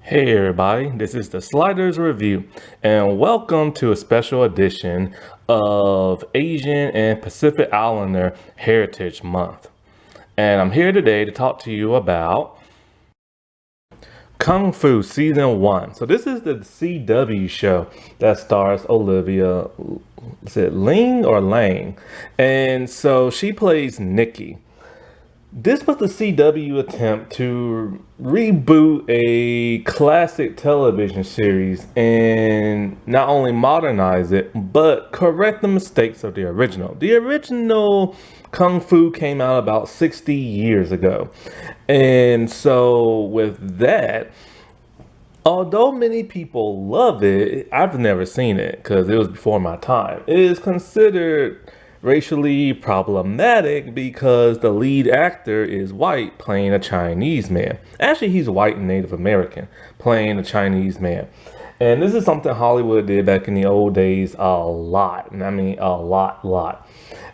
Hey everybody, this is the Sliders Review, and welcome to a special edition of Asian and Pacific Islander Heritage Month. And I'm here today to talk to you about Kung Fu Season 1. So this is the CW show that stars Olivia, is it Ling or Lang? And so she plays Nikki. This was the CW attempt to reboot a classic television series and not only modernize it, but correct the mistakes of the original. The original Kung Fu came out about 60 years ago. And so with that, although many people love it, I've never seen it because it was before my time. It is considered racially problematic because the lead actor is white playing a Chinese man. Actually, he's white and Native American playing a Chinese man. And this is something Hollywood did back in the old days a lot. And I mean a lot.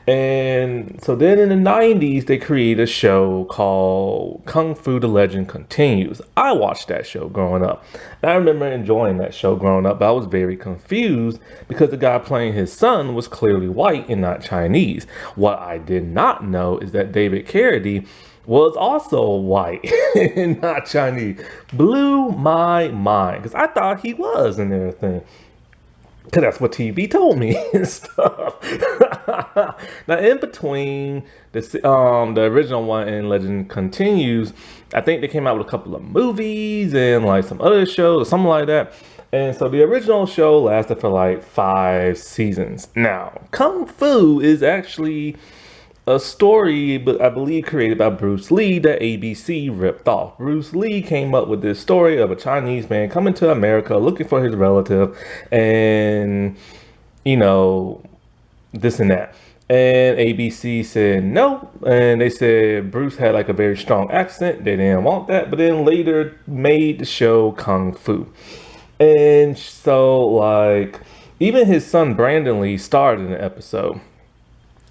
And so then in the 90s, they created a show called Kung Fu The Legend Continues. I watched that show growing up. And I remember enjoying that show growing up, but I was very confused because the guy playing his son was clearly white and not Chinese. What I did not know is that David Carradine was also white and not Chinese. Blew my mind because I thought he was and everything. Cause that's what TV told me and stuff. Now, in between the original one and Legend Continues, I think they came out with a couple of movies and like some other shows or something like that. And so the original show lasted for like 5 seasons. Now, Kung Fu is actually a story, but I believe created by Bruce Lee that ABC ripped off. Bruce Lee came up with this story of a Chinese man coming to America looking for his relative and, you know, this and that. And ABC said no, and they said Bruce had like a very strong accent. They didn't want that, but then later made the show Kung Fu. And so, like, even his son Brandon Lee starred in the episode.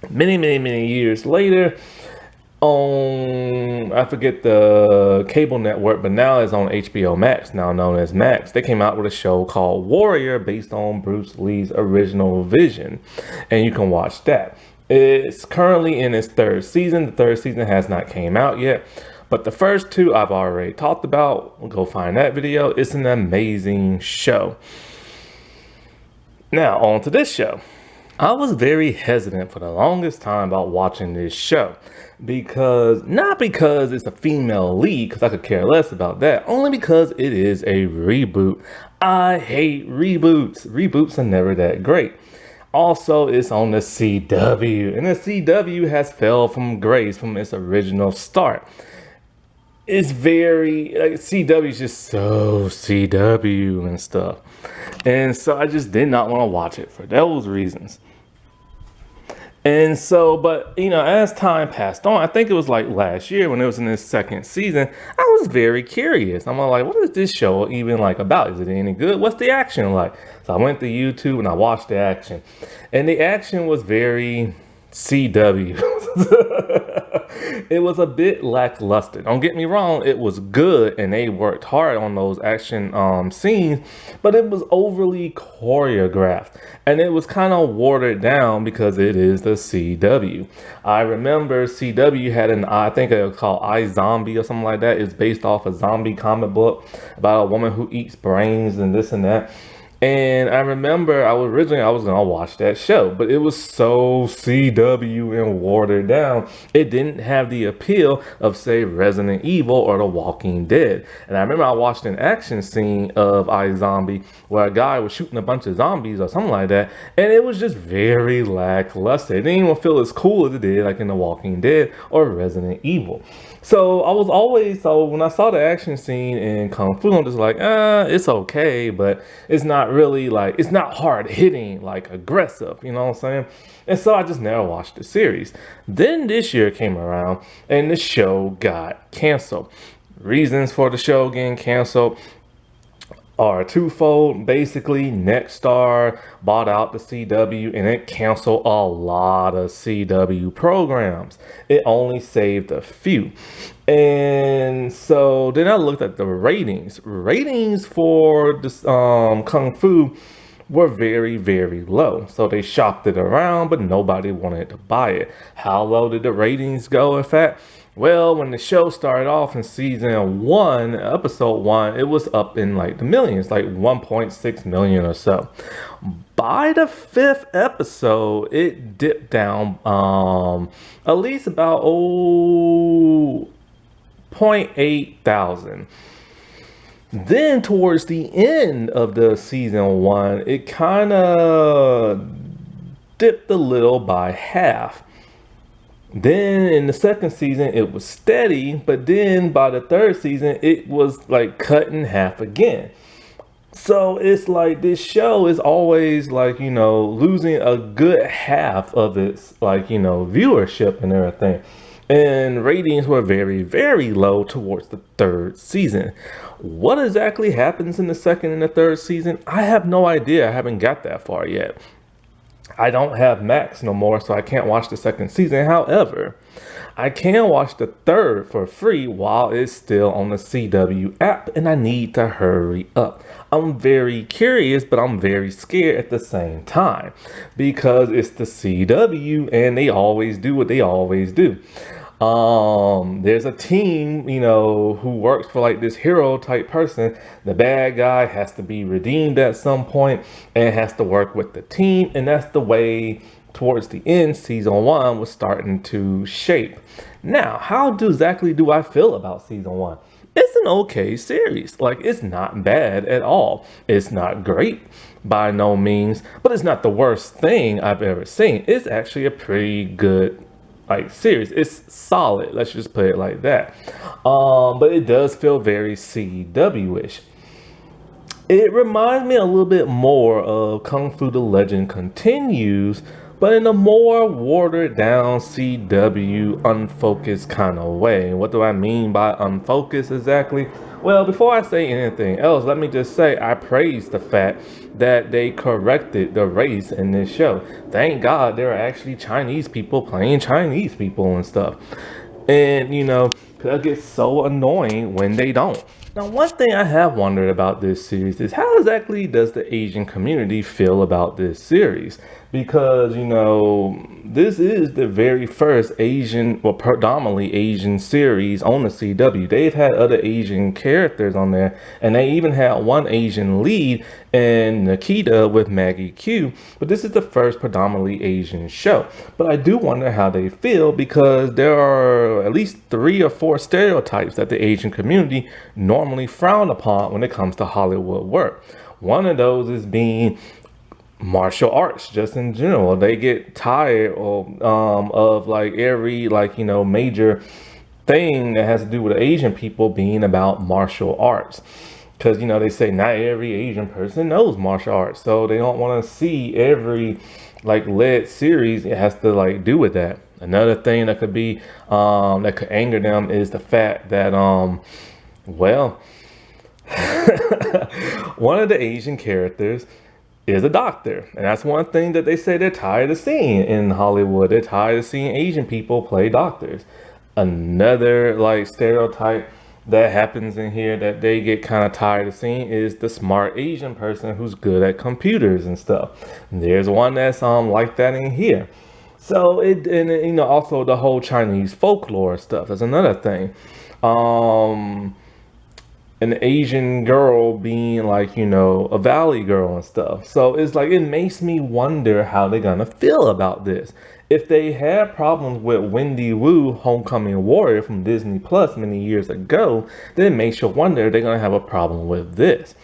Many years later, on I forget the cable network, but now it's on HBO Max, now known as Max. They came out with a show called Warrior based on Bruce Lee's original vision, and you can watch that. It's currently in its 3rd season. The 3rd season has not came out yet, but the first 2 I've already talked about. Go find that video. It's an amazing show. Now on to this show. I was very hesitant for the longest time about watching this show not because it's a female lead, because I could care less about that, only because it is a reboot. I hate reboots. Reboots are never that great. Also, it's on the CW, and the CW has fell from grace from its original start. It's very, like, CW is just so CW and stuff. And so I just did not want to watch it for those reasons. And so, but you know, as time passed on, I think it was like last year when it was in its 2nd season, I was very curious. I'm like, what is this show even like about? Is it any good? What's the action like? So I went to YouTube and I watched the action. And the action was very CW. It was a bit lackluster. Don't get me wrong, it was good and they worked hard on those action scenes, but it was overly choreographed and it was kind of watered down because it is the CW. I remember CW had I think it was called iZombie or something like that. It's based off a zombie comic book about a woman who eats brains and this and that. And I remember I was gonna watch that show, but it was so CW and watered down. It didn't have the appeal of, say, Resident Evil or The Walking Dead. And I remember I watched an action scene of iZombie where a guy was shooting a bunch of zombies or something like that, and it was just very lackluster. It didn't even feel as cool as it did like in The Walking Dead or Resident Evil. So when I saw the action scene in Kung Fu, I'm just like, it's okay, but it's not really like, it's not hard hitting, like aggressive, you know what I'm saying? And so I just never watched the series. Then this year came around and the show got canceled. Reasons for the show getting canceled. are twofold. Basically, Nexstar bought out the CW and it canceled a lot of CW programs. It only saved a few. And so then I looked at the ratings. Ratings for this Kung Fu were very, very low. So they shopped it around, but nobody wanted to buy it. How low did the ratings go, in fact? Well, when the show started off in season one, episode one, it was up in like the millions, like 1.6 million or so. By the fifth episode, it dipped down at least about zero point 0.8 thousand. Then towards the end of the season one, it kind of dipped a little by half. Then in the second season, it was steady, but then by the third season, it was like cut in half again. So it's like this show is always like, losing a good half of its viewership and everything. And ratings were very, very low towards the third season. What exactly happens in the second and the third season? I have no idea. I haven't got that far yet. I don't have Max no more, so I can't watch the second season. However, I can watch the third for free while it's still on the CW app, and I need to hurry up. I'm very curious, but I'm very scared at the same time because it's the CW and they always do what they always do. There's a team, who works for like this hero type person. The bad guy has to be redeemed at some point and has to work with the team. And that's the way towards the end, season one was starting to shape. Now, how exactly do I feel about season one? It's an okay series. Like, it's not bad at all. It's not great by no means, but it's not the worst thing I've ever seen. It's actually a pretty good series. It's solid, let's just put it like that. But it does feel very CW-ish. It reminds me a little bit more of Kung Fu The Legend Continues, but in a more watered down CW unfocused kind of way. What do I mean by unfocused exactly? Well, before I say anything else, let me just say I praise the fact that they corrected the race in this show. Thank God there are actually Chinese people playing Chinese people and stuff. And, it gets so annoying when they don't. Now, one thing I have wondered about this series is how exactly does the Asian community feel about this series? Because, this is the very first Asian, or predominantly Asian series on the CW. They've had other Asian characters on there, and they even had one Asian lead in Nikita with Maggie Q, but this is the first predominantly Asian show. But I do wonder how they feel because there are at least 3 or 4 stereotypes that the Asian community normally frown upon when it comes to Hollywood work. One of those is being martial arts, just in general. They get tired of like every major thing that has to do with Asian people being about martial arts. Because, they say not every Asian person knows martial arts. So they don't want to see every lead series it has to do with that. Another thing that could be, that could anger them is the fact that, well, one of the Asian characters is a doctor. And that's one thing that they say they're tired of seeing in Hollywood. They're tired of seeing Asian people play doctors. Another stereotype that happens in here that they get kind of tired of seeing is the smart Asian person who's good at computers and stuff. And there's one that's like that in here. So also the whole Chinese folklore stuff. That's another thing. An Asian girl being a valley girl and stuff. So it's it makes me wonder how they're gonna feel about this. If they had problems with Wendy Wu, Homecoming Warrior from Disney Plus many years ago, then it makes you wonder if they're gonna have a problem with this.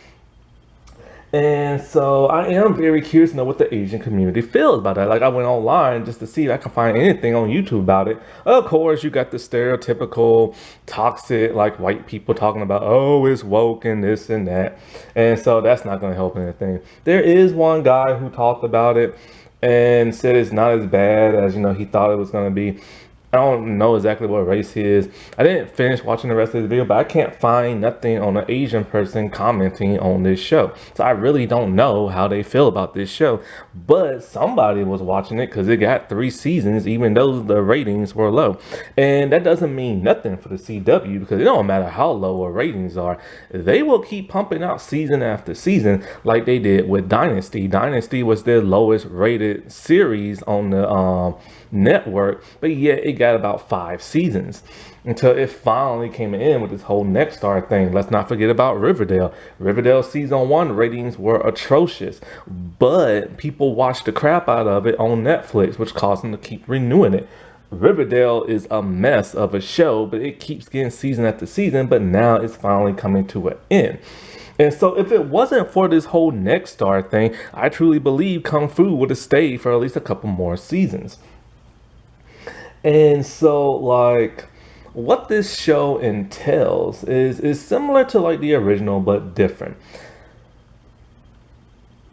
And so I am very curious to know what the Asian community feels about that. I went online just to see if I can find anything on YouTube about it. Of course, you got the stereotypical toxic, white people talking about, oh, it's woke and this and that. And so that's not going to help anything. There is one guy who talked about it and said it's not as bad as, he thought it was going to be. I don't know exactly what race he is. I didn't finish watching the rest of the video, but I can't find nothing on an Asian person commenting on this show. So I really don't know how they feel about this show. But somebody was watching it because it got 3 seasons, even though the ratings were low. And that doesn't mean nothing for the CW because it don't matter how low our ratings are. They will keep pumping out season after season like they did with Dynasty. Dynasty was their lowest rated series on the network, but yet it got about 5 seasons until it finally came in with this whole next star thing. Let's not forget about Riverdale. Riverdale season 1 ratings were atrocious, but people watched the crap out of it on Netflix, which caused them to keep renewing it. Riverdale is a mess of a show, but it keeps getting season after season, but now it's finally coming to an end. And so if it wasn't for this whole next star thing, I truly believe Kung Fu would have stayed for at least a couple more seasons. And so, like, what this show entails is similar to like the original, but different.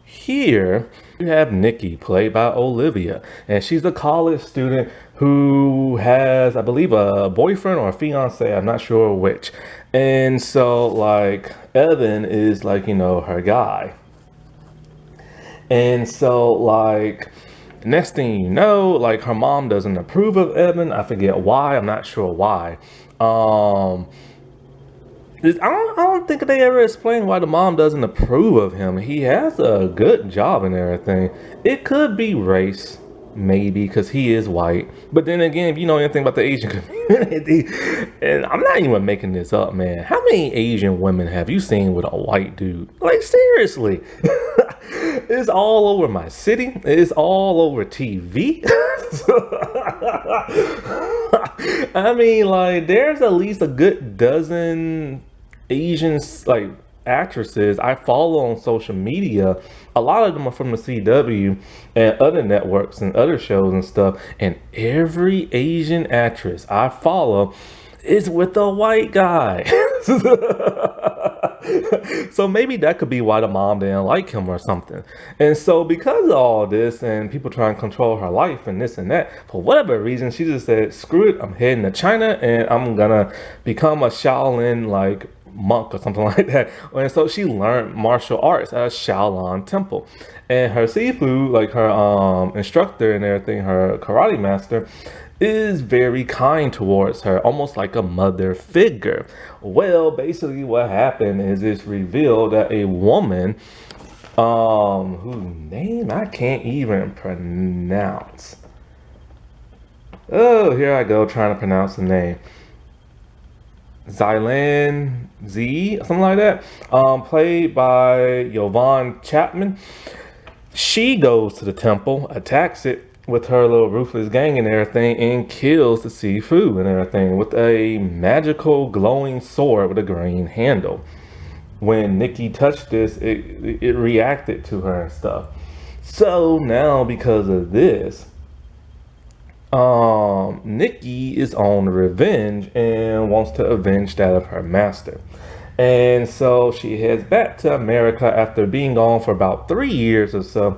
Here, you have Nikki, played by Olivia, and she's a college student who has, I believe, a boyfriend or a fiance, I'm not sure which. And so, like, Evan is like, her guy. And so, like, next thing you know, like, her mom doesn't approve of Evan. I forget why. I'm not sure why. I don't think they ever explain why the mom doesn't approve of him. He has a good job and everything. It could be race, maybe, because he is white. But then again, if you know anything about the Asian community, and I'm not even making this up, man. How many Asian women have you seen with a white dude? Like, seriously. It's all over my city. It's all over TV. I mean, like, there's at least a good dozen Asian, like, actresses I follow on social media. A lot of them are from the CW and other networks and other shows and stuff. And every Asian actress I follow is with a white guy. So maybe that could be why the mom didn't like him or something. And so because of all this and people trying to control her life and this and that, for whatever reason, she just said, screw it, I'm heading to China and I'm gonna become a Shaolin like monk or something like that. And so she learned martial arts at a Shaolin temple. And her Sifu, like her instructor and everything, her karate master, is very kind towards her, almost like a mother figure. Well, basically what happened is it's revealed that a woman, whose name I can't even pronounce. Oh, here I go trying to pronounce the name. Zylan Z, something like that. Played by Yvonne Chapman. She goes to the temple, attacks it with her little ruthless gang and everything, and kills the Sifu and everything with a magical glowing sword with a green handle. When Nikki touched this, it reacted to her and stuff. So now because of this, Nikki is on revenge and wants to avenge that of her master. And so she heads back to America after being gone for about 3 years or so.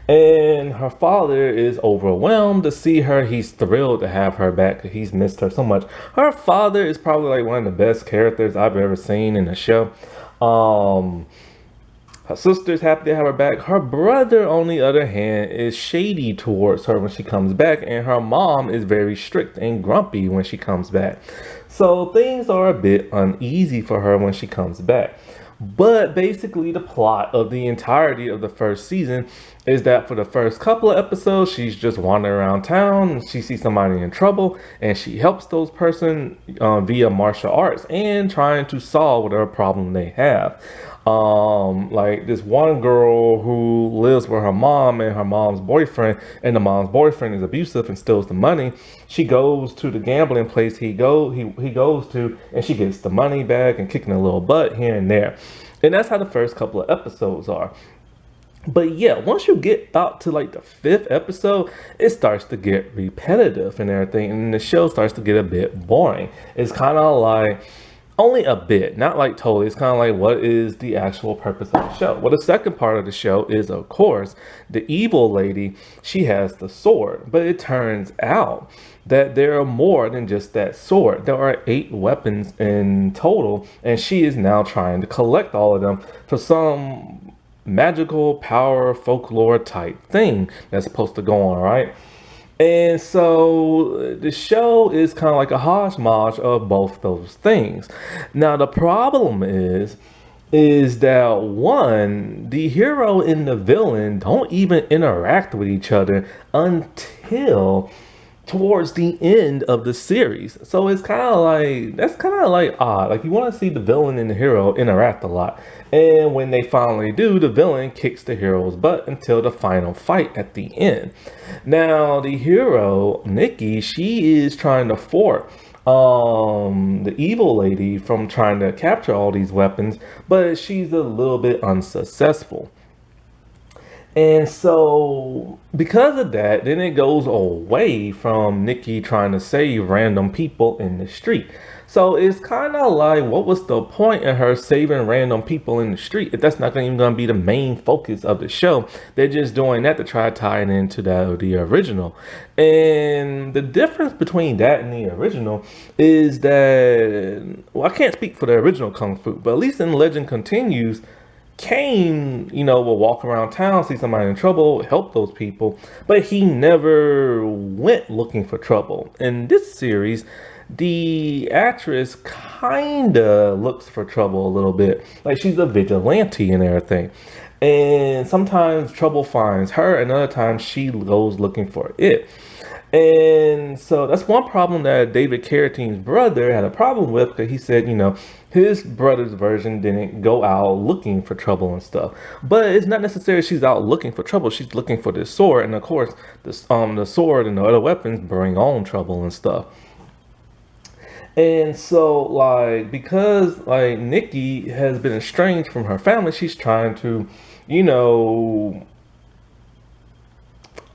And her father is overwhelmed to see her. He's thrilled to have her back. He's missed her so much. Her father is probably like one of the best characters I've ever seen in a show. Her sister's happy to have her back. Her brother, on the other hand, is shady towards her when she comes back. And her mom is very strict and grumpy when she comes back. So things are a bit uneasy for her when she comes back. But basically the plot of the entirety of the first season is that for the first couple of episodes, she's just wandering around town. She sees somebody in trouble and she helps those person via martial arts and trying to solve whatever problem they have. Like this one girl who lives with her mom and her mom's boyfriend, and the mom's boyfriend is abusive and steals the money. She goes to the gambling place he goes to, and she gets the money back and kicking a little butt here and there. And that's how the first couple of episodes are. But yeah, once you get out to like the 5th episode, it starts to get repetitive and everything, and the show starts to get a bit boring. It's kind of like Only a bit, not like totally. It's kind of like, what is the actual purpose of the show? Well, the second part of the show is, of course, the evil lady. She has the sword, but it turns out that there are more than just that sword. There are 8 weapons in total, and she is now trying to collect all of them for some magical power folklore type thing that's supposed to go on, right? And so the show is kind of like a hodgepodge of both those things. Now the problem is that one, the hero and the villain don't even interact with each other until towards the end of the series. So it's kind of like, that's kind of like odd. Like, you want to see the villain and the hero interact a lot. And when they finally do, the villain kicks the hero's butt until the final fight at the end. Now, the hero, Nikki, she is trying to thwart the evil lady from trying to capture all these weapons, but she's a little bit unsuccessful. And so, because of that, then it goes away from Nikki trying to save random people in the street. So it's kind of like, what was the point in her saving random people in the street if that's not even going to be the main focus of the show? They're just doing that to try to tie it into the original. And the difference between that and the original is that, well, I can't speak for the original Kung Fu, but at least in Legend Continues, Kane, will walk around town, see somebody in trouble, help those people, but he never went looking for trouble. In this series, the actress kinda looks for trouble a little bit. Like, she's a vigilante and everything. And sometimes trouble finds her, and other times she goes looking for it. And so that's one problem that David Carradine's brother had a problem with, because he said, his brother's version didn't go out looking for trouble and stuff. But it's not necessarily she's out looking for trouble. She's looking for this sword, and of course, the sword and the other weapons bring on trouble and stuff. And so, like, because like Nikki has been estranged from her family, she's trying to, you know,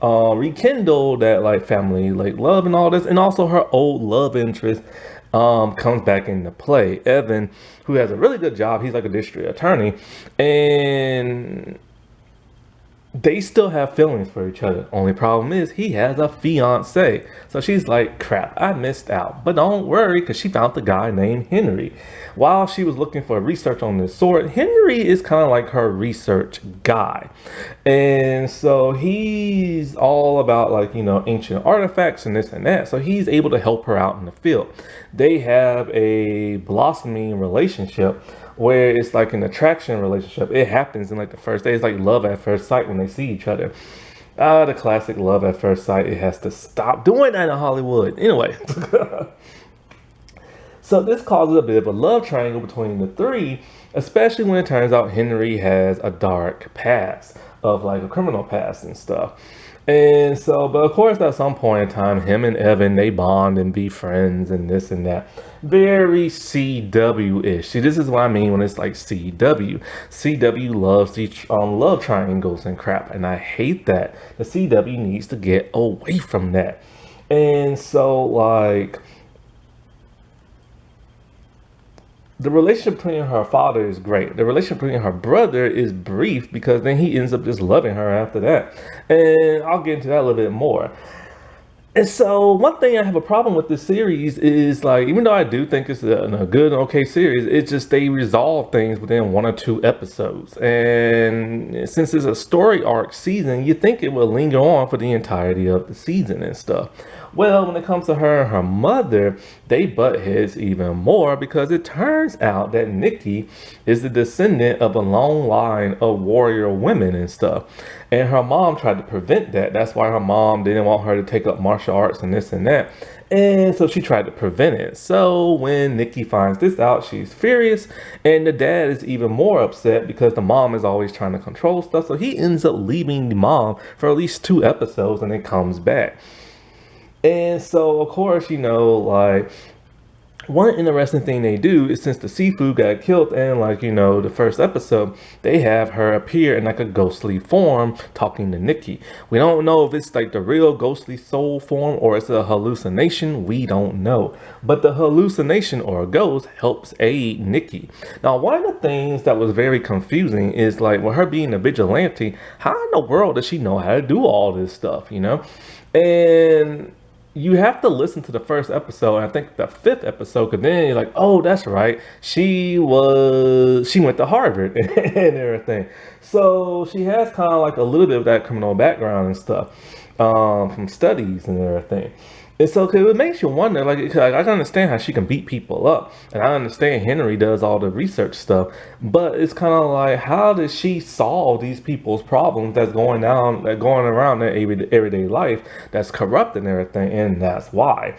rekindle that like family like love and all this, and also her old love interest comes back into play. Evan, who has a really good job, he's like a district attorney, and they still have feelings for each other. Only problem is he has a fiance. So she's like, crap, I missed out. But don't worry, because she found the guy named Henry. While she was looking for research on this sword, Henry is kind of like her research guy. And so he's all about like, ancient artifacts and this and that. So he's able to help her out in the field. They have a blossoming relationship where it's like an attraction relationship. It happens in like the first day. It's like love at first sight when they see each other. The classic love at first sight. It has to stop doing that in Hollywood. Anyway. So this causes a bit of a love triangle between the three, especially when it turns out Henry has a dark past of like a criminal past and stuff. And so, but of course, at some point in time, him and Evan, they bond and be friends and this and that. Very CW-ish. See, this is what I mean when it's like CW. CW loves these love triangles and crap, and I hate that. The CW needs to get away from that. And so, like, the relationship between her father is great. The relationship between her brother is brief, because then he ends up just loving her after that. And I'll get into that a little bit more. And so one thing I have a problem with this series is, like, even though I do think it's a good, okay series, it's just they resolve things within 1 or 2 episodes. And since it's a story arc season, you think it will linger on for the entirety of the season and stuff. Well, when it comes to her and her mother, they butt heads even more, because it turns out that Nikki is the descendant of a long line of warrior women and stuff. And her mom tried to prevent that. That's why her mom didn't want her to take up martial arts and this and that. And so she tried to prevent it. So when Nikki finds this out, she's furious. And the dad is even more upset because the mom is always trying to control stuff. So he ends up leaving the mom for at least 2 episodes, and then comes back. And so, of course, like, one interesting thing they do is, since the seafood got killed in, like, the first episode, they have her appear in like a ghostly form talking to Nikki. We don't know if it's like the real ghostly soul form or it's a hallucination. We don't know. But the hallucination or ghost helps aid Nikki. Now, one of the things that was very confusing is, like, with her being a vigilante, how in the world does she know how to do all this stuff, And you have to listen to the first episode, and I think the fifth episode, because then you're like, oh, that's right, she went to Harvard and everything. So she has kind of like a little bit of that criminal background and stuff, from studies and everything. And so, cause it makes you wonder, like, 'cause I can understand how she can beat people up, and I understand Henry does all the research stuff, but it's kind of like, how does she solve these people's problems that going around their everyday life, that's corrupt and everything, and that's why.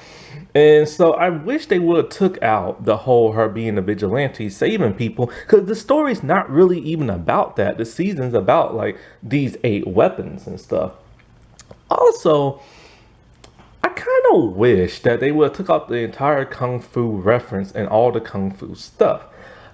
And so I wish they would have took out the whole her being a vigilante saving people, because the story's not really even about that. The season's about like these 8 weapons and stuff. Also, I kind of wish that they would have took out the entire kung fu reference and all the kung fu stuff.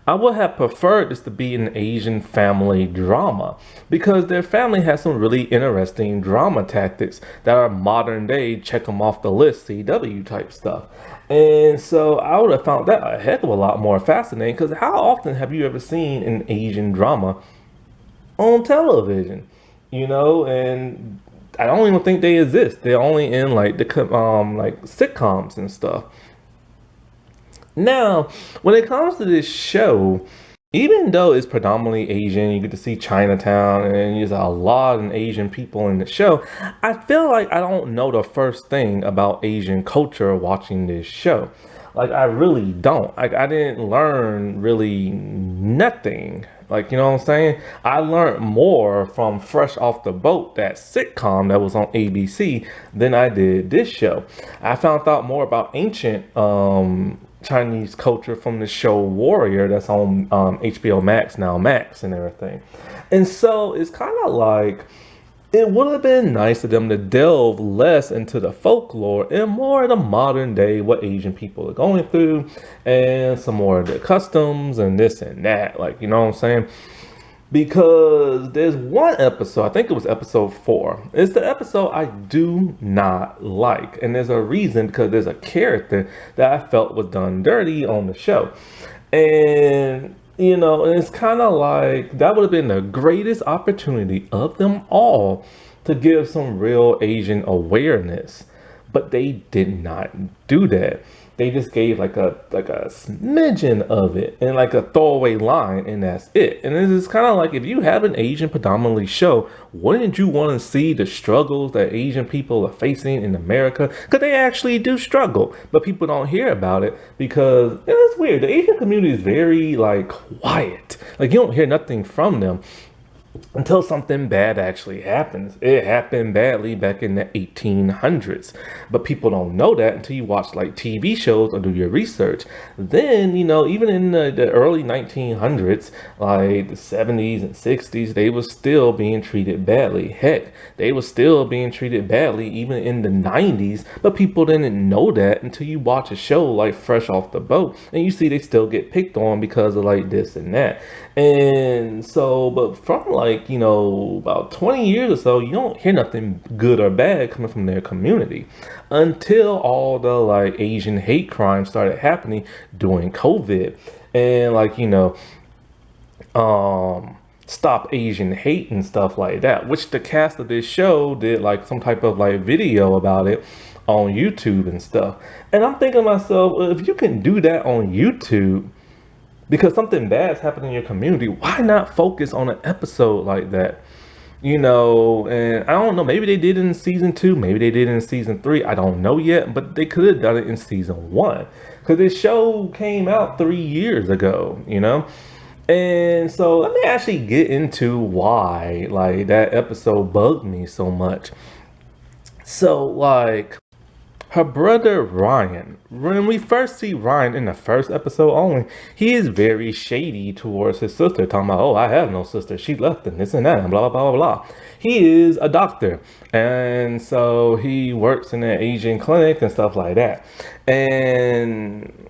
I would have preferred this to be an Asian family drama, because their family has some really interesting drama tactics that are modern day, check them off the list, CW type stuff. And so I would have found that a heck of a lot more fascinating, because how often have you ever seen an Asian drama on television? And I don't even think they exist. They're only in like the like sitcoms and stuff. Now, when it comes to this show, even though it's predominantly Asian, you get to see Chinatown and there's a lot of Asian people in the show. I feel like I don't know the first thing about Asian culture watching this show. Like, I really don't. Like, I didn't learn really nothing. Like, you know what I'm saying? I learned more from Fresh Off the Boat, that sitcom that was on ABC, than I did this show. I found out more about ancient Chinese culture from the show Warrior that's on HBO Max, now Max and everything. And so it's kind of like, it would have been nice of them to delve less into the folklore and more of the modern day, what Asian people are going through, and some more of the customs and this and that. Like, you know what I'm saying? Because there's one episode, I think it was episode 4. It's the episode I do not like. And there's a reason, because there's a character that I felt was done dirty on the show. And it's kind of like that would have been the greatest opportunity of them all to give some real Asian awareness, but they did not do that. They just gave like a smidgen of it and like a throwaway line, and that's it. And this is kind of like, if you have an Asian predominantly show, wouldn't you want to see the struggles that Asian people are facing in America? Because they actually do struggle, but people don't hear about it because it's weird. The Asian community is very like quiet. Like, you don't hear nothing from them until something bad actually happens. It happened badly back in the 1800s, but people don't know that until you watch like TV shows or do your research. Then, even in the early 1900s, like the 70s and 60s, they were still being treated badly. Heck, they were still being treated badly even in the 90s, but people didn't know that until you watch a show like Fresh Off the Boat, and you see they still get picked on because of like this and that. And so, but from like, about 20 years or so, you don't hear nothing good or bad coming from their community until all the like Asian hate crimes started happening during COVID. And like, Stop Asian Hate and stuff like that, which the cast of this show did like some type of like video about it on YouTube and stuff. And I'm thinking to myself, well, if you can do that on YouTube because something bad's happened in your community, why not focus on an episode like that? And I don't know, maybe they did it in season 2, maybe they did it in season 3, I don't know yet, but they could have done it in season 1 because this show came out 3 years ago, And so let me actually get into why like that episode bugged me so much. So like, her brother Ryan, when we first see Ryan in the first episode only, he is very shady towards his sister, talking about, oh, I have no sister, she left and this and that, and blah, blah, blah, blah. He is a doctor, and so he works in an Asian clinic and stuff like that. And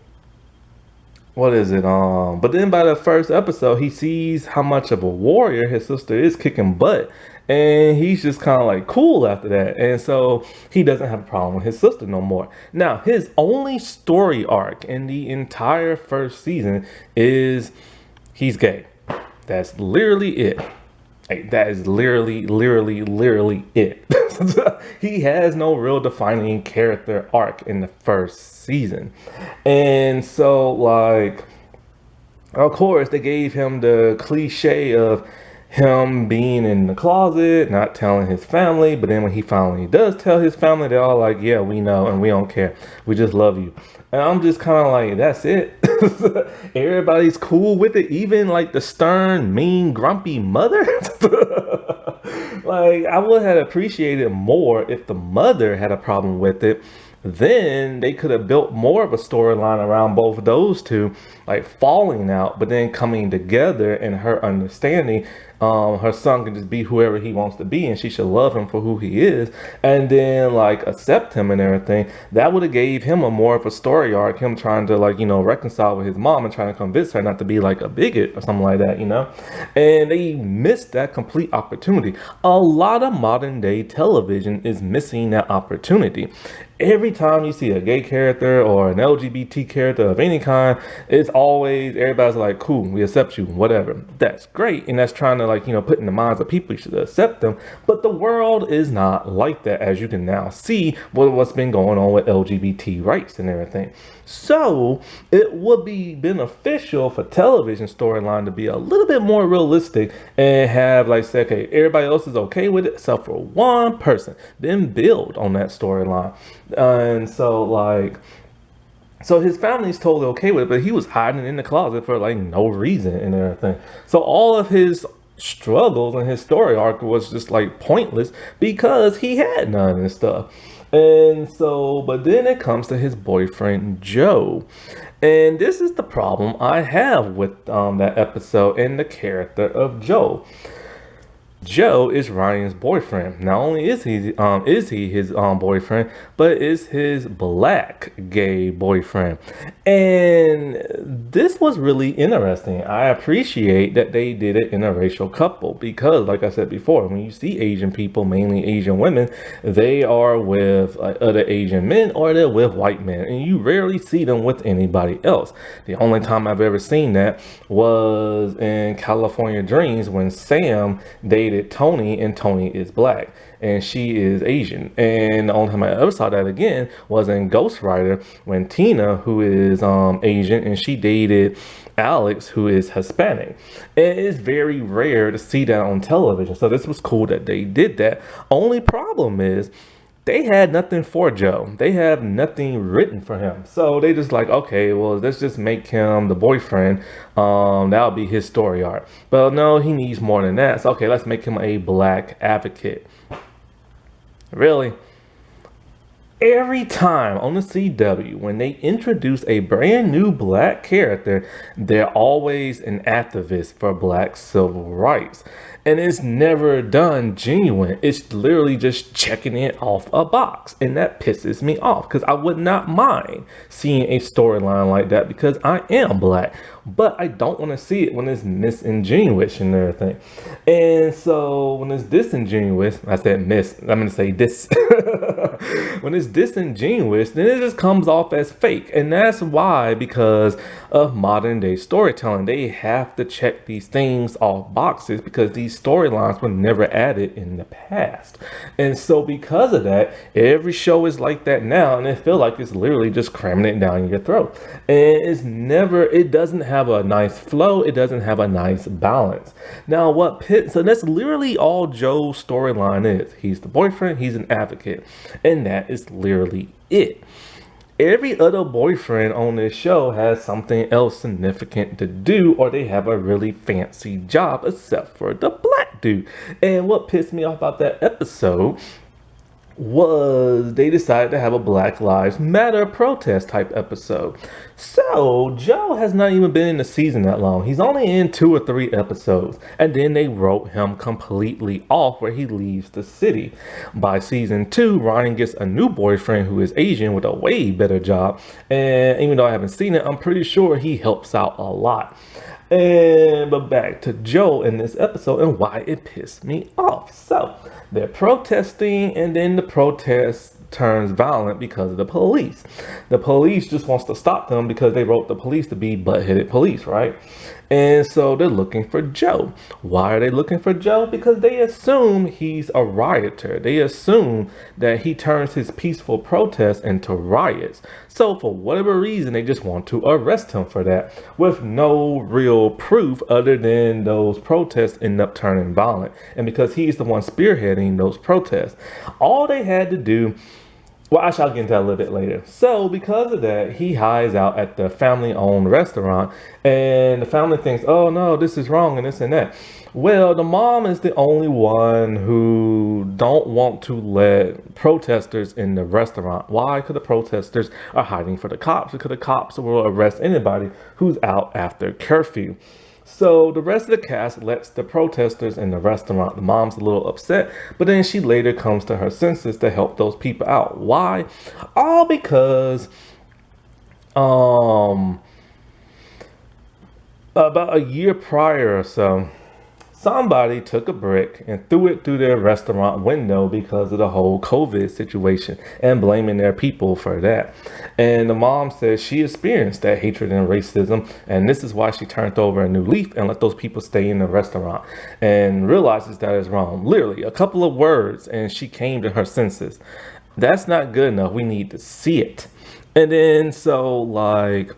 what is it? But then by the first episode, he sees how much of a warrior his sister is, kicking butt, and he's just kind of like cool after that, and so he doesn't have a problem with his sister no more. Now, his only story arc in the entire first season is he's gay. That's literally it. Like, that is literally it. He has no real defining character arc in the first season. And so, like, of course, they gave him the cliche of him being in the closet, not telling his family. But then when he finally does tell his family, they're all like, yeah, we know and we don't care. We just love you. And I'm just kind of like, that's it. Everybody's cool with it. Even like the stern, mean, grumpy mother. Like, I would have appreciated more if the mother had a problem with it. Then they could have built more of a storyline around both of those two, like falling out, but then coming together and her understanding her son can just be whoever he wants to be, and she should love him for who he is, and then like accept him and everything. That would have gave him a more of a story arc, him trying to, like, reconcile with his mom and trying to convince her not to be like a bigot or something like that. And they missed that complete opportunity. A lot of modern day television is missing that opportunity. Every time you see a gay character or an LGBT character of any kind, it's always, everybody's like, cool, we accept you, whatever. That's great. And that's trying to, like, put in the minds of people you should accept them. But the world is not like that, as you can now see what's been going on with LGBT rights and everything. So it would be beneficial for television storyline to be a little bit more realistic and have, like, say, okay, everybody else is okay with it except for one person. Then build on that storyline. And so, like, so his family's totally okay with it, but he was hiding in the closet for like no reason and everything. So all of his struggles and his story arc was just like pointless because he had none and stuff. And so, but then it comes to his boyfriend Joe. And this is the problem I have with that episode and the character of Joe. Joe is Ryan's boyfriend. Not only is he his boyfriend, but is his black gay boyfriend. And this was really interesting. I appreciate that they did an interracial couple because, like I said before, when you see Asian people, mainly Asian women, they are with other Asian men or they're with white men, and you rarely see them with anybody else. The only time I've ever seen that was in California Dreams when Sam dated Tony, and Tony is black and she is Asian. And the only time I ever saw that again was in Ghost Rider when Tina, who is Asian, and she dated Alex, who is Hispanic. And it's very rare to see that on television. So this was cool that they did that. Only problem is they had nothing for Joe. They have nothing written for him. So they just like, okay, well, let's just make him the boyfriend. That'll be his story arc. But no, he needs more than that. So, okay, let's make him a black advocate. Really? Every time on the CW, when they introduce a brand new black character, they're always an activist for black civil rights. And it's never done genuine. It's literally just checking it off a box. And that pisses me off because I would not mind seeing a storyline like that because I am black. But I don't want to see it when it's disingenuous and everything. And so when it's disingenuous, I said miss, I'm going to say this. When it's disingenuous, then it just comes off as fake. And that's why, because of modern day storytelling, they have to check these things off boxes because these storylines were never added in the past. And so because of that, every show is like that now, and it feels like it's literally just cramming it down your throat. And it doesn't have a nice flow. It doesn't have a nice balance. Now, so that's literally all Joe's storyline is. He's the boyfriend, he's an advocate, and that is literally it. Every other boyfriend on this show has something else significant to do, or they have a really fancy job, except for the black dude. And what pissed me off about that episode was they decided to have a Black Lives Matter protest type episode. So Joe has not even been in the season that long. He's only in 2 or 3 episodes. And then they wrote him completely off where he leaves the city. By season 2, Ryan gets a new boyfriend who is Asian with a way better job. And even though I haven't seen it, I'm pretty sure he helps out a lot. But back to Joe in this episode and why it pissed me off. So they're protesting, and then the protest turns violent because of the police. The police just wants to stop them because they wrote the police to be butt-headed police, right? And so they're looking for Joe. Why are they looking for Joe? Because they assume he's a rioter. They assume that he turns his peaceful protests into riots. So for whatever reason, they just want to arrest him for that with no real proof other than those protests end up turning violent. And because he's the one spearheading those protests, all they had to do, well, I shall get into that a little bit later. So because of that, he hides out at the family-owned restaurant, and the family thinks, oh no, this is wrong and this and that. Well, the mom is the only one who don't want to let protesters in the restaurant. Why? Because the protesters are hiding for the cops, because the cops will arrest anybody who's out after curfew. So the rest of the cast lets the protesters in the restaurant. The mom's a little upset, but then she later comes to her senses to help those people out. Why? All because about a year prior or so, somebody took a brick and threw it through their restaurant window because of the whole COVID situation and blaming their people for that. And the mom says she experienced that hatred and racism, and this is why she turned over a new leaf and let those people stay in the restaurant, and realizes that is wrong. Literally a couple of words and she came to her senses. That's not good enough. We need to see it. And then so like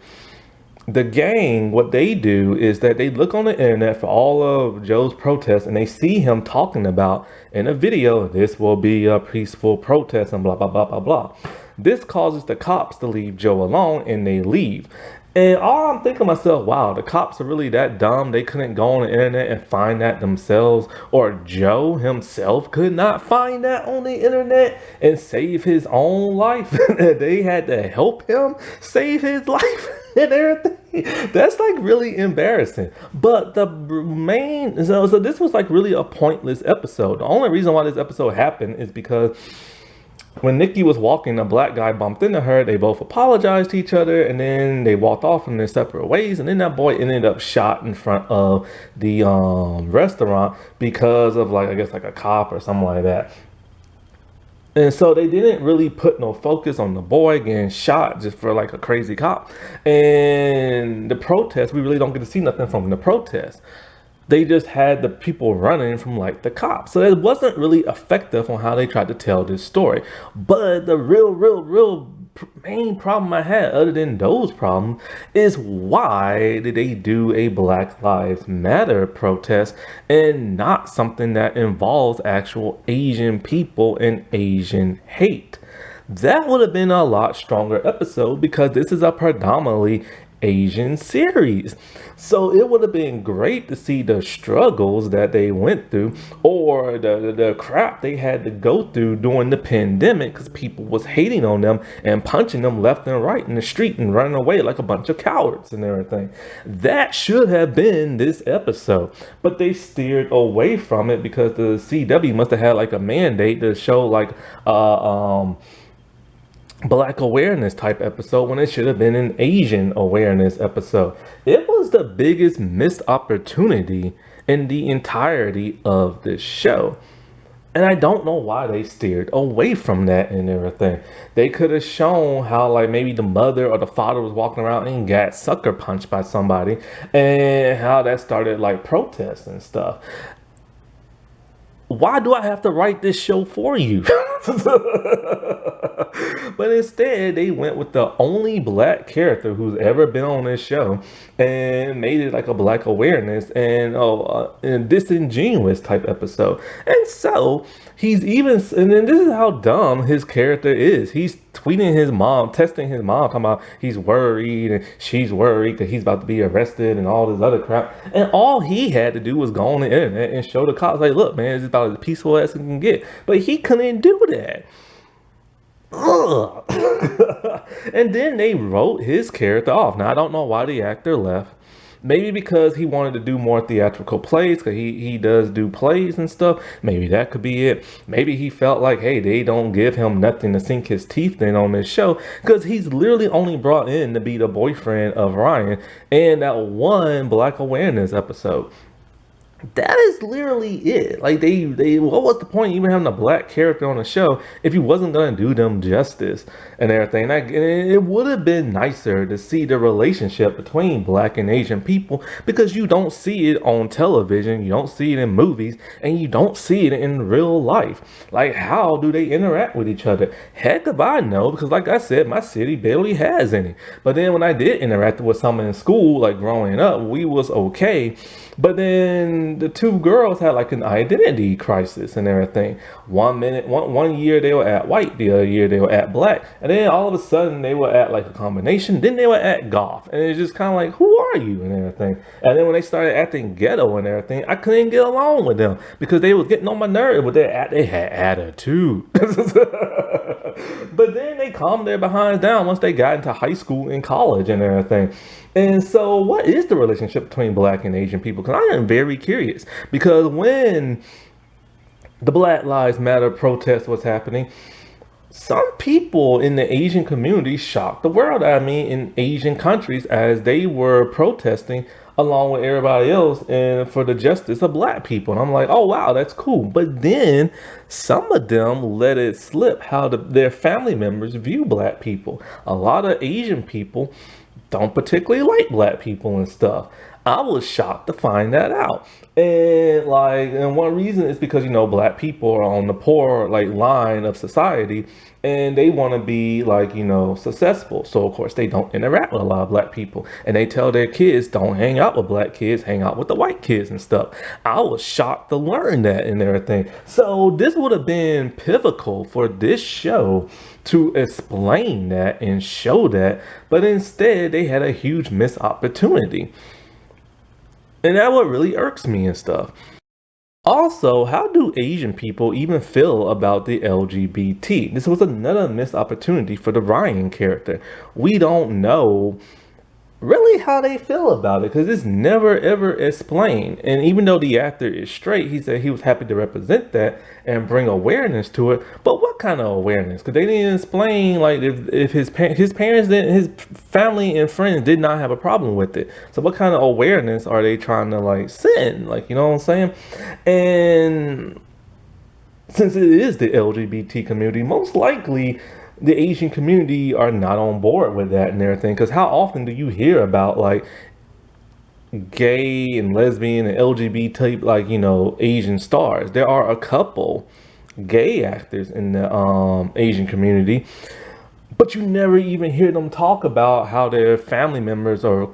the gang, what they do is that they look on the internet for all of Joe's protests, and they see him talking about in a video, this will be a peaceful protest and blah, blah, blah, blah, blah. This causes the cops to leave Joe alone, and they leave. And all I'm thinking to myself, wow, the cops are really that dumb. They couldn't go on the internet and find that themselves, or Joe himself could not find that on the internet and save his own life. They had to help him save his life and everything. That's like really embarrassing. But the main, so this was like really a pointless episode. The only reason why this episode happened is because when Nikki was walking, a black guy bumped into her. They both apologized to each other, and then they walked off in their separate ways. And then that boy ended up shot in front of the restaurant because of like, I guess like a cop or something like that. And so they didn't really put no focus on the boy getting shot just for like a crazy cop. And the protest, we really don't get to see nothing from the protest. They just had the people running from like the cops. So it wasn't really effective on how they tried to tell this story. But the real main problem I had, other than those problems, is why did they do a Black Lives Matter protest and not something that involves actual Asian people and Asian hate? That would have been a lot stronger episode, because this is a predominantly Asian series. So it would have been great to see the struggles that they went through, or the crap they had to go through during the pandemic, because people was hating on them and punching them left and right in the street and running away like a bunch of cowards and everything. That should have been this episode, but they steered away from it because the CW must have had like a mandate to show like Black awareness type episode when it should have been an Asian awareness episode. It was the biggest missed opportunity in the entirety of this show. And I don't know why they steered away from that and everything. They could have shown how like maybe the mother or the father was walking around and got sucker punched by somebody, and how that started like protests and stuff. Why do I have to write this show for you? But instead, they went with the only black character who's ever been on this show and made it like a Black awareness and a disingenuous type episode. And so he's even, and then this is how dumb his character is. He's tweeting his mom, testing his mom, talking about he's worried and she's worried that he's about to be arrested and all this other crap. And all he had to do was go on the internet and show the cops, like, look, man, it's about about as peaceful as it can get. But he couldn't do that. Ugh. And then they wrote his character off. Now I don't know why the actor left. Maybe because he wanted to do more theatrical plays, because he does do plays and stuff. Maybe that could be it. Maybe he felt like, hey, they don't give him nothing to sink his teeth in on this show, because he's literally only brought in to be the boyfriend of Ryan and that one Black Awareness episode. That is literally it. Like they what was the point of even having a black character on the show if you wasn't gonna do them justice and everything? And it would have been nicer to see the relationship between black and Asian people, because you don't see it on television, you don't see it in movies, and you don't see it in real life. Like, how do they interact with each other? Heck if I know, because like I said, my city barely has any. But then when I did interact with someone in school, like growing up, we was okay. But then the two girls had like an identity crisis and everything. One year they were at white, the other year they were at black, and then all of a sudden they were at like a combination. Then they were at goth, and it's just kind of like, who are you and everything. And then when they started acting ghetto and everything, I couldn't get along with them because they was getting on my nerve. But they had attitude. But then they calmed their behinds down once they got into high school and college and everything. And so what is the relationship between black and Asian people? Because I am very curious. Because when the Black Lives Matter protest was happening, some people in the Asian community shocked the world out of me in Asian countries as they were protesting along with everybody else and for the justice of black people. And I'm like, oh wow, that's cool. But then some of them let it slip how their family members view black people. A lot of Asian people don't particularly like black people and stuff. I was shocked to find that out. And one reason is because, black people are on the poor line of society, and they want to be successful. So of course they don't interact with a lot of black people, and they tell their kids, don't hang out with black kids, hang out with the white kids and stuff. I was shocked to learn that and everything. So this would have been pivotal for this show to explain that and show that, but instead they had a huge missed opportunity. And that what really irks me and stuff. Also, how do Asian people even feel about the LGBT? This was another missed opportunity for the Ryan character. We don't know really how they feel about it because it's never ever explained. And even though the actor is straight, he said he was happy to represent that and bring awareness to it. But what kind of awareness? Because they didn't explain if his parents didn't, his family and friends did not have a problem with it. So what kind of awareness are they trying to send? You know what I'm saying? And since it is the LGBT community, most likely the Asian community are not on board with that and everything. Because how often do you hear about gay and lesbian and LGBT Asian stars? There are a couple gay actors in the Asian community, but you never even hear them talk about how their family members or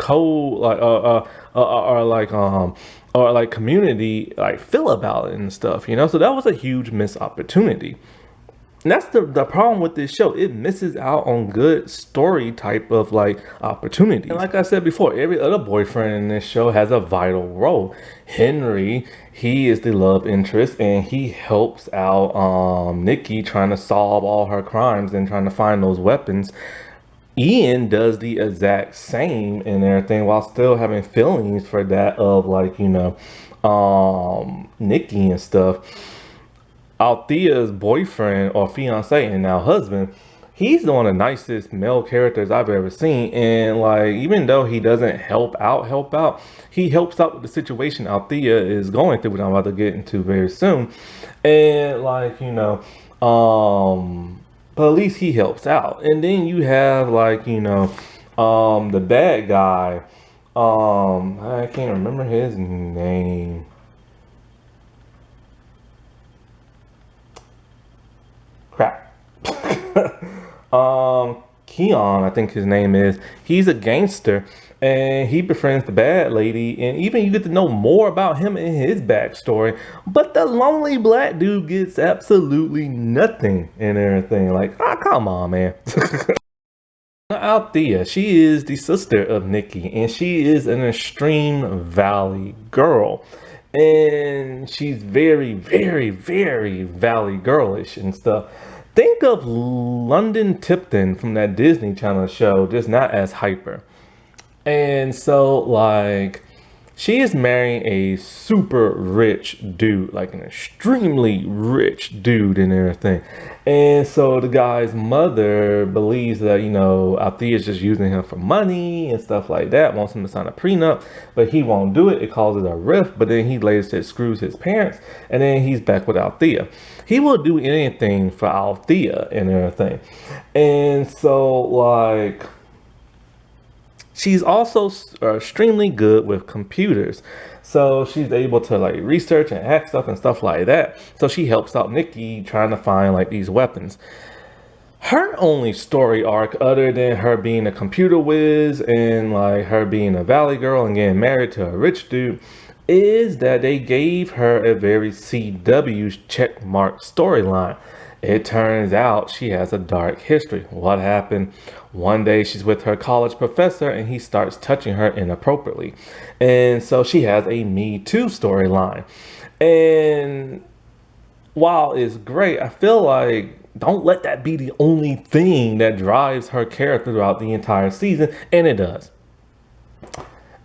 community feel about it and stuff. So that was a huge missed opportunity. And that's the problem with this show. It misses out on good story type of opportunities. And like I said before, every other boyfriend in this show has a vital role. Henry, he is the love interest, and he helps out Nikki trying to solve all her crimes and trying to find those weapons. Ian does the exact same and everything while still having feelings for that of Nikki and stuff. Althea's boyfriend or fiance and now husband, he's one of the nicest male characters I've ever seen. And even though he doesn't help out, he helps out with the situation Althea is going through, which I'm about to get into very soon. And but at least he helps out. And then you have the bad guy. I can't remember his name. Crap. Keon, I think his name is. He's a gangster and he befriends the bad lady, and even you get to know more about him and his backstory. But the lonely black dude gets absolutely nothing and everything. Come on, man. Althea, she is the sister of Nikki, and she is an Extreme Valley girl. and she's very, very, very Valley girlish and stuff. Think of London Tipton from that Disney Channel show, just not as hyper. And so, like, she is marrying a super rich dude, like an extremely rich dude and everything. And so the guy's mother believes that, Althea's just using him for money and stuff like that, wants him to sign a prenup, but he won't do it. It causes a rift, but then he later says screws his parents, and then he's back with Althea. He will do anything for Althea and everything. And so, like, she's also extremely good with computers. So she's able to like research and hack stuff and stuff like that. So she helps out Nikki trying to find like these weapons. Her only story arc, other than her being a computer whiz and like her being a valley girl and getting married to a rich dude, is that they gave her a very CW checkmark storyline. It turns out she has a dark history. What happened? One day she's with her college professor and he starts touching her inappropriately. And so she has a Me Too storyline. And while it's great, I feel like don't let that be the only thing that drives her character throughout the entire season. And it does.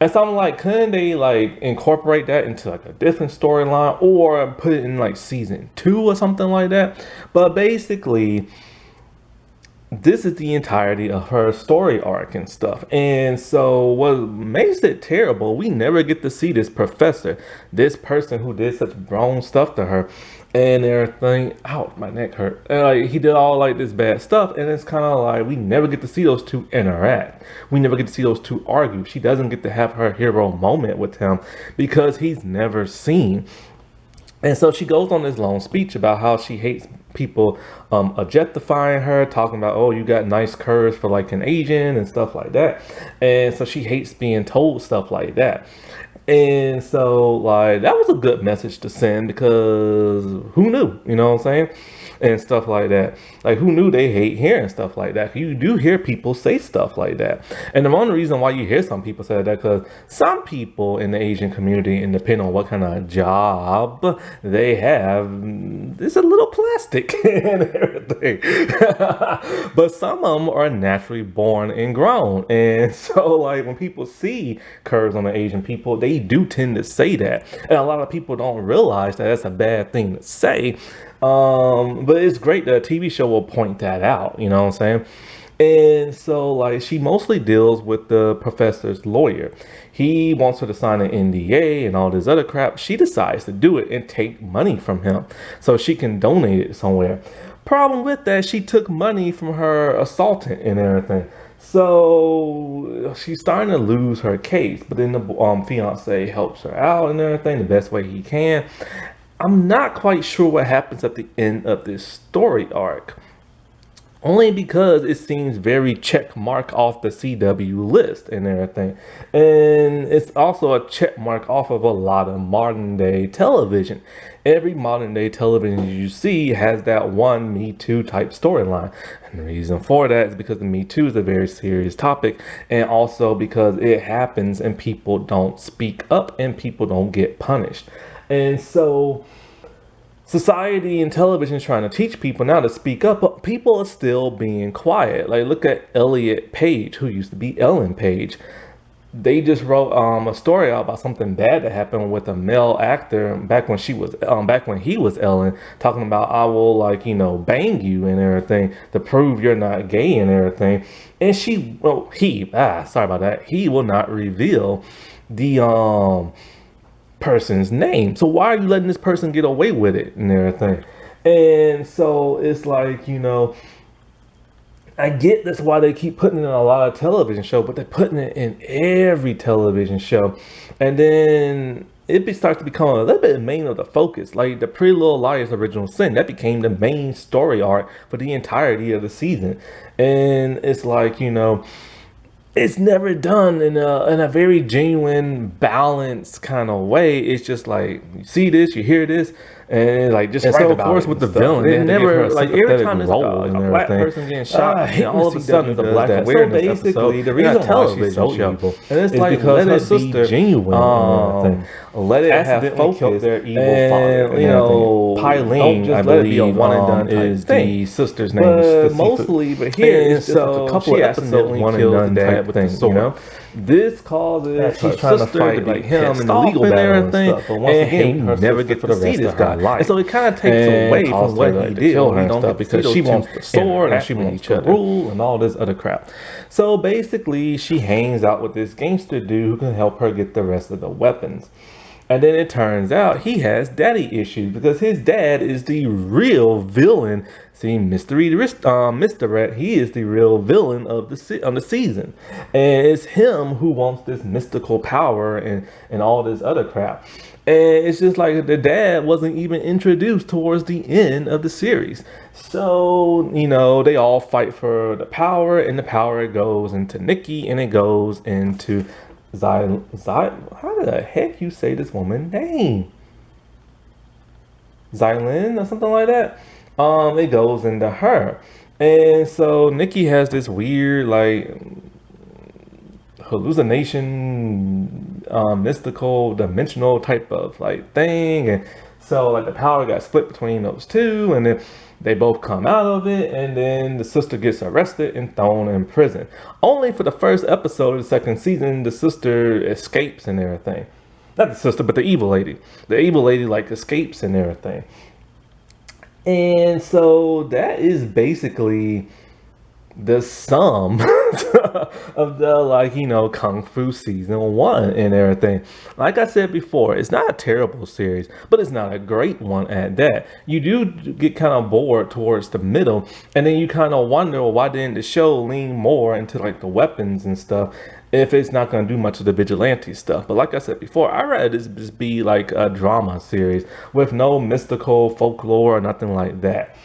And so I'm like, couldn't they like incorporate that into like a different storyline or put it in like season 2 or something like that? But basically, this is the entirety of her story arc and stuff. And so what makes it terrible, we never get to see this professor, this person who did such wrong stuff to her and everything. Ouch, my neck hurt. And like he did all like this bad stuff, and it's kind of like we never get to see those two interact. We never get to see those two argue. She doesn't get to have her hero moment with him because he's never seen. And so she goes on this long speech about how she hates people objectifying her, talking about, oh, you got nice curves for like an Asian and stuff like that. And so she hates being told stuff like that. And so like that was a good message to send because who knew, you know what I'm saying? And stuff like that. Like who knew they hate hearing stuff like that? You do hear people say stuff like that. And the only reason why you hear some people say that because some people in the Asian community, and depending on what kind of job they have, it's a little plastic and everything. But some of them are naturally born and grown. And so like when people see curves on the Asian people, they do tend to say that. And a lot of people don't realize that that's a bad thing to say. But it's great that a TV show will point that out, you know what I'm saying? And so like she mostly deals with the professor's lawyer. He wants her to sign an NDA and all this other crap. She decides to do it and take money from him so she can donate it somewhere. Problem with that, she took money from her assaultant and everything. So she's starting to lose her case, but then the fiance helps her out and everything the best way he can. I'm not quite sure what happens at the end of this story arc. Only because it seems very check mark off the CW list and everything. And it's also a check mark off of a lot of modern day television. Every modern day television you see has that one Me Too type storyline. And the reason for that is because the Me Too is a very serious topic. And also because it happens and people don't speak up and people don't get punished. And so society and television is trying to teach people now to speak up, but people are still being quiet. Like look at Elliot Page, who used to be Ellen Page. They just wrote a story out about something bad that happened with a male actor back when he was Ellen, talking about I will like bang you and everything to prove you're not gay and everything. And he will not reveal the person's name. So why are you letting this person get away with it and everything? And so it's like, I get that's why they keep putting it in a lot of television shows, but they're putting it in every television show. And then it starts to become a little bit main of the focus. Like the Pretty Little Liars Original Sin, that became the main story arc for the entirety of the season. And it's like, it's never done in a very genuine, balanced kind of way. It's just like you see this, you hear this, and like just so of course with the villain, they never like every time there's like a black person getting shot, and all of a sudden there's a black person. So basically, the reason why she's so evil, and it's like because her sister genuine, let it have focus, their evil father, you know, Pei-Ling, I believe, is the sister's name, but mostly, but here it's just a couple of episodes one and done type with the sword. You know, this causes she's trying to fight like him in the legal battle and stuff. But once again, we never get to see this guy, and so it kind of takes away from what he did. We don't get because she wants the sword and she wants to rule and all this other crap. So basically, she hangs out with this gangster dude who can help her get the rest of the weapons. And then it turns out he has daddy issues because his dad is the real villain. See, Misdirect, he is the real villain of the season. And it's him who wants this mystical power and all this other crap. And it's just like the dad wasn't even introduced towards the end of the series. So, you know, they all fight for the power, and the power goes into Nikki, and it goes into how the heck you say this woman's name? Xylin or something like that. It goes into her, and so Nikki has this weird like hallucination, mystical, dimensional type of like thing, and so like the power got split between those two, and then they both come out of it, and then the sister gets arrested and thrown in prison. Only for the first episode of the second season, the sister escapes and everything. Not the sister, but the evil lady. The evil lady like escapes and everything. And so that is basically the sum of the, like, you know, Kung Fu season 1 and everything. Like I said before, it's not a terrible series, but it's not a great one at that. You do get kind of bored towards the middle, and then you kind of wonder, well, why didn't the show lean more into like the weapons and stuff if it's not going to do much of the vigilante stuff. But like I said before, I'd rather this just be like a drama series with no mystical folklore or nothing like that.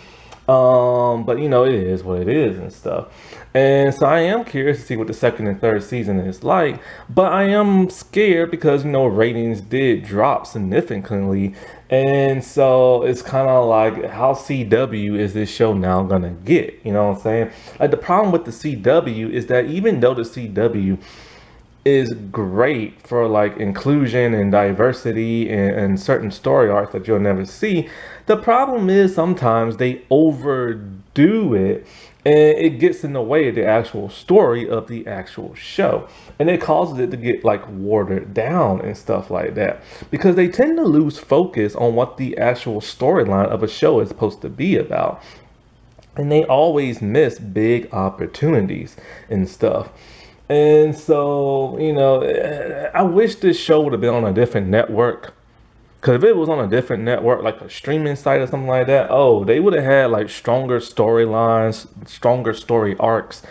But you know, it is what it is and stuff. And so I am curious to see what the second and third season is like, but I am scared because, you know, ratings did drop significantly. And so it's kind of like, how CW is this show now gonna get? You know what I'm saying? Like, the problem with the CW is that even though the CW is great for like inclusion and diversity and certain story arcs that you'll never see, the problem is sometimes they overdo it, and it gets in the way of the actual story of the actual show, and it causes it to get like watered down and stuff like that, because they tend to lose focus on what the actual storyline of a show is supposed to be about, and they always miss big opportunities and stuff. And so, you know, I wish this show would have been on a different network. Because if it was on a different network, like a streaming site or something like that, oh, they would have had like stronger storylines, stronger story arcs,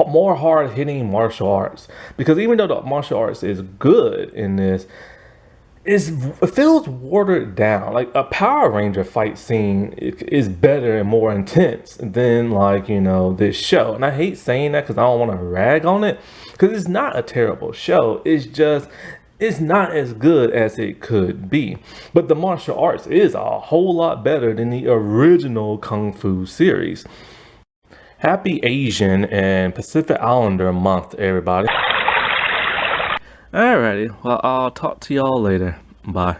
more hard-hitting martial arts. Because even though the martial arts is good in this, it feels watered down. Like a Power Ranger fight scene is better and more intense than, like, you know, this show. And I hate saying that because I don't want to rag on it, because it's not a terrible show. It's just, it's not as good as it could be. But the martial arts is a whole lot better than the original Kung Fu series. Happy Asian and Pacific Islander month, everybody. Alrighty, well, I'll talk to y'all later. Bye.